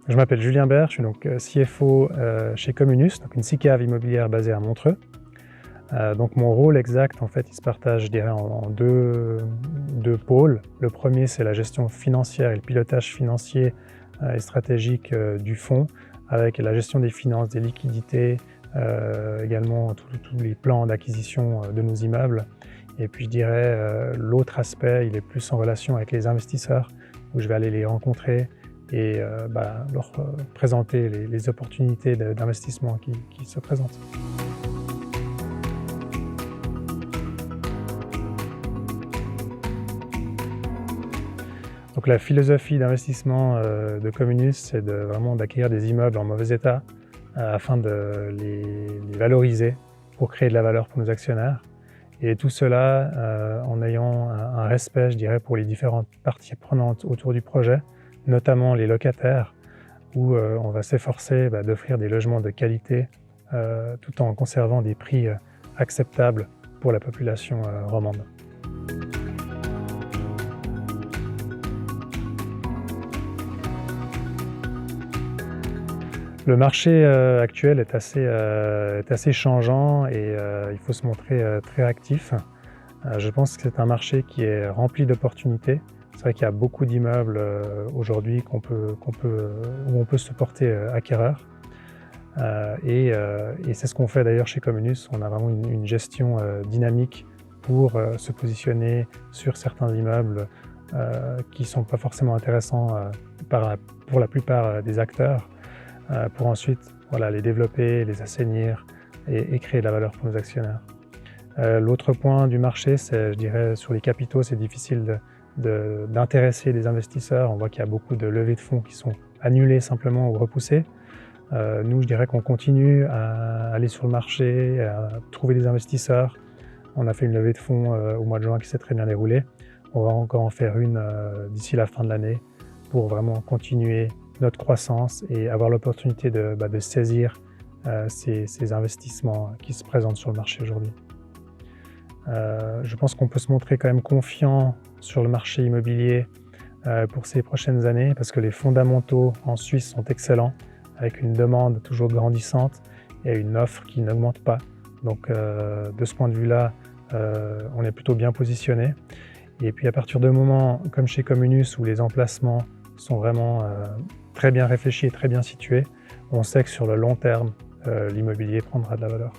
Je m'appelle Julien Bert, je suis donc CFO chez Communus, donc une SICAV immobilière basée à Montreux. Donc mon rôle exact, en fait, il se partage, je dirais, en deux pôles. Le premier, c'est la gestion financière et le pilotage financier et stratégique du fonds, avec la gestion des finances, des liquidités, également tous les plans d'acquisition de nos immeubles. Et puis je dirais, l'autre aspect, il est plus en relation avec les investisseurs, où je vais aller les rencontrer et leur présenter les opportunités d'investissement qui se présentent. Donc la philosophie d'investissement de Communus, c'est vraiment d'acquérir des immeubles en mauvais état afin de les valoriser pour créer de la valeur pour nos actionnaires. Et tout cela en ayant un respect, je dirais, pour les différentes parties prenantes autour du projet, notamment les locataires, où on va s'efforcer d'offrir des logements de qualité tout en conservant des prix acceptables pour la population romande. Le marché actuel est assez changeant et il faut se montrer très actif. Je pense que c'est un marché qui est rempli d'opportunités. C'est vrai qu'il y a beaucoup d'immeubles aujourd'hui où on peut se porter acquéreur. Et c'est ce qu'on fait d'ailleurs chez Communus. On a vraiment une gestion dynamique pour se positionner sur certains immeubles qui ne sont pas forcément intéressants pour la plupart des acteurs, pour ensuite les développer, les assainir et créer de la valeur pour nos actionnaires. L'autre point du marché, c'est, je dirais, sur les capitaux, c'est difficile d'intéresser des investisseurs. On voit qu'il y a beaucoup de levées de fonds qui sont annulées simplement ou repoussées. Nous, je dirais qu'on continue à aller sur le marché, à trouver des investisseurs. On a fait une levée de fonds au mois de juin qui s'est très bien déroulée. On va encore en faire une d'ici la fin de l'année pour vraiment continuer notre croissance et avoir l'opportunité de saisir ces investissements qui se présentent sur le marché aujourd'hui. Je pense qu'on peut se montrer quand même confiant sur le marché immobilier pour ces prochaines années parce que les fondamentaux en Suisse sont excellents, avec une demande toujours grandissante et une offre qui n'augmente pas. Donc de ce point de vue-là, on est plutôt bien positionné. Et puis à partir de moments comme chez Communus où les emplacements sont vraiment très bien réfléchis et très bien situés, on sait que sur le long terme, l'immobilier prendra de la valeur.